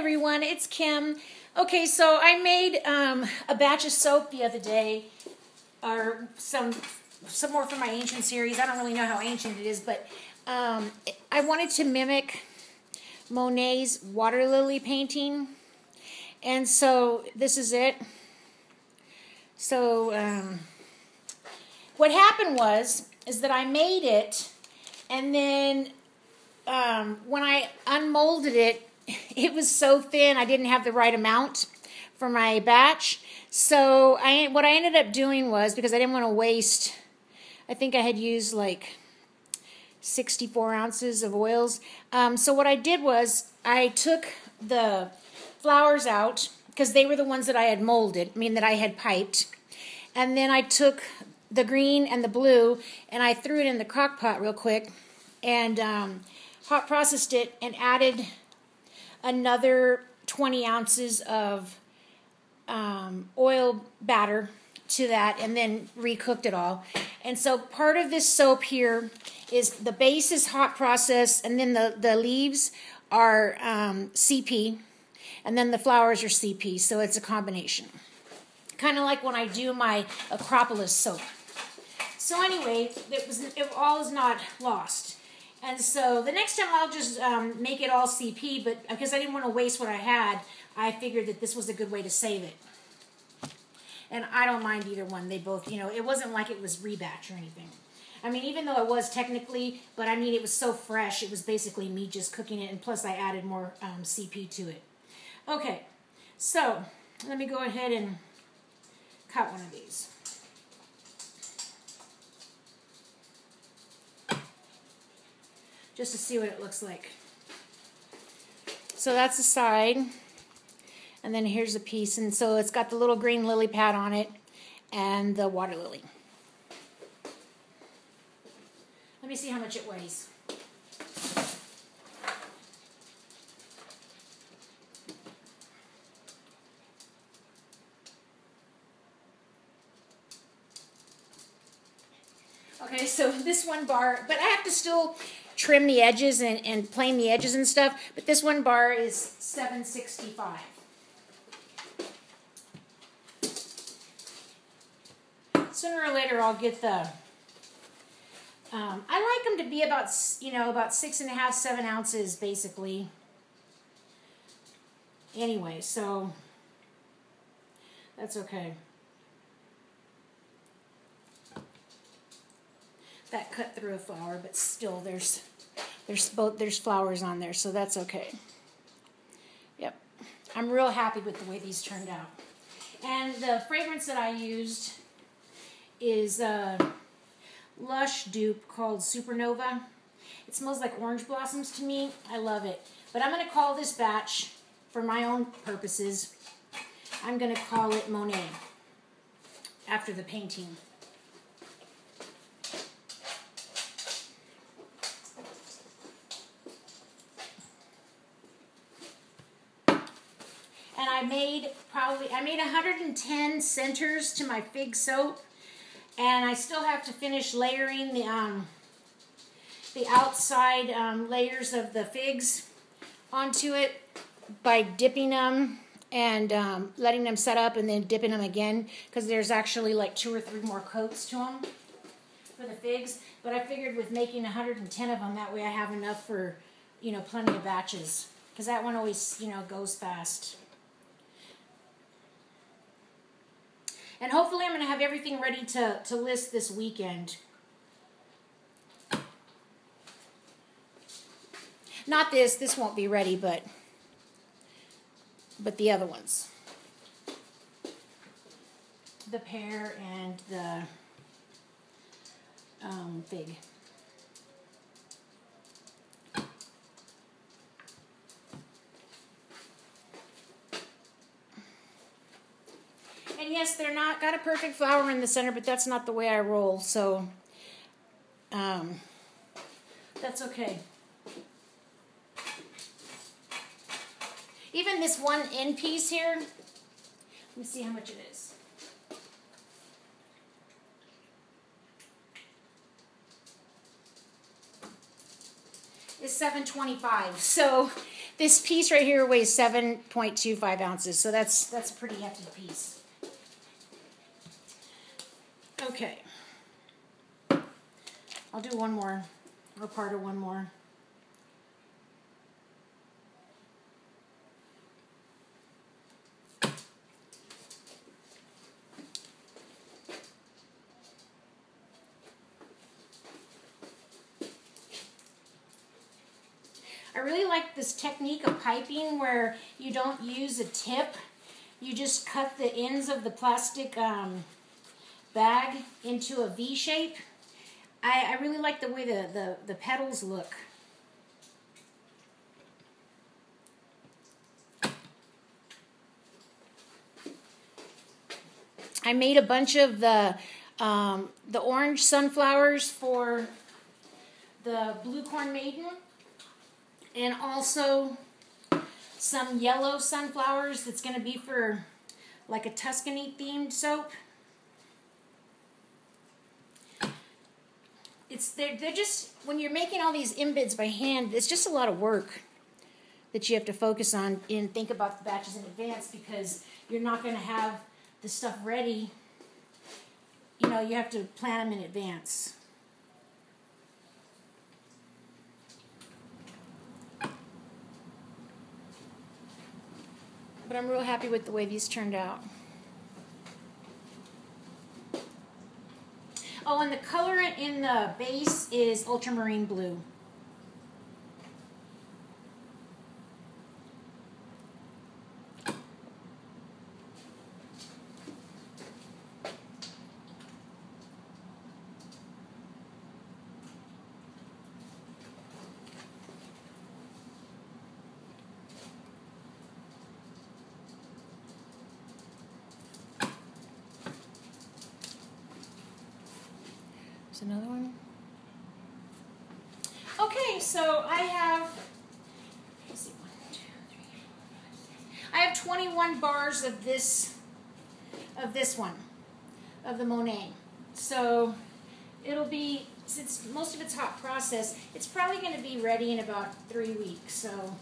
everyone, it's Kim. Okay, so I made a batch of soap the other day, or some more from my ancient series. I don't really know how ancient it is, but I wanted to mimic Monet's water lily painting, and so this is it. So what happened is that I made it, and then when I unmolded it, it was so thin I didn't have the right amount for my batch. So what I ended up doing was, because I didn't want to waste, I think I had used like 64 ounces of oils. So what I did was I took the flowers out, because they were the ones that I had molded, that I had piped. And then I took the green and the blue and I threw it in the crock pot real quick and hot processed it and added another 20 ounces of oil batter to that, and then recooked it all. And so part of this soap here is the base is hot process, and then the leaves are CP, and then the flowers are CP, so it's a combination. Kind of like when I do my Acropolis soap. So anyway, it all is not lost. And so the next time I'll just make it all CP, but because I didn't want to waste what I had, I figured that this was a good way to save it. And I don't mind either one. They both, it wasn't like it was rebatch or anything. Even though it was technically, but it was so fresh, it was basically me just cooking it, and plus I added more CP to it. Okay, so let me go ahead and cut one of these. Just to see what it looks like. So that's the side, and then here's a piece, and so it's got the little green lily pad on it and the water lily. Let me see how much it weighs. Okay, so this one bar, but I have to still trim the edges and plane the edges and stuff, but this one bar is $7.65. Sooner or later I'll get the, I like them to be about 6.5, 7 ounces basically. Anyway, so that's okay. That cut through a flower, but still there's flowers on there, so that's okay. Yep, I'm real happy with the way these turned out. And the fragrance that I used is a Lush dupe called Supernova. It smells like orange blossoms to me. I love it. But I'm going to call this batch, for my own purposes, I'm going to call it Monet, after the painting. And I made 110 centers to my fig soap, and I still have to finish layering the outside layers of the figs onto it by dipping them and letting them set up and then dipping them again, because there's actually like 2 or 3 more coats to them for the figs. But I figured with making 110 of them, that way I have enough for plenty of batches, because that one always goes fast. And hopefully I'm going to have everything ready to list this weekend. Not this won't be ready, but the other ones. The pear and the fig. And yes, they're not got a perfect flower in the center, but that's not the way I roll, so that's okay. Even this one end piece here, let me see how much it is. Is $7.25. So This piece right here weighs 7.25 ounces, so that's a pretty hefty piece. Okay. I'll do one more, or part of one more. I really like this technique of piping where you don't use a tip. You just cut the ends of the plastic bag into a V shape. I really like the way the petals look. I made a bunch of the orange sunflowers for the Blue Corn Maiden, and also some yellow sunflowers that's going to be for like a Tuscany themed soap. They're just, when you're making all these embeds by hand, it's just a lot of work that you have to focus on and think about the batches in advance, because you're not going to have the stuff ready. You know, you have to plan them in advance. But I'm real happy with the way these turned out. Oh, and the colorant in the base is ultramarine blue. There's another one. Okay, so I have, let's see, 1, 2, 3, 4, 5, 6. I have 21 bars of this one, of the Monet. So it'll be, since most of it's hot process, it's probably going to be ready in about 3 weeks. So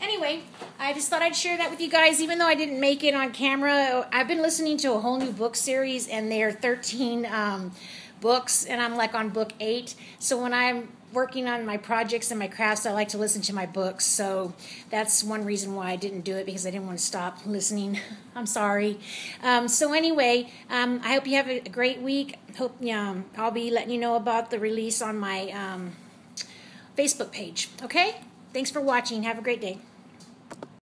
anyway, I just thought I'd share that with you guys, even though I didn't make it on camera. I've been listening to a whole new book series, and there are 13 books, and I'm like on book 8. So when I'm working on my projects and my crafts, I like to listen to my books. So that's one reason why I didn't do it, because I didn't want to stop listening. I'm sorry. So anyway, I hope you have a great week. Hope I'll be letting you know about the release on my Facebook page. Okay? Thanks for watching. Have a great day.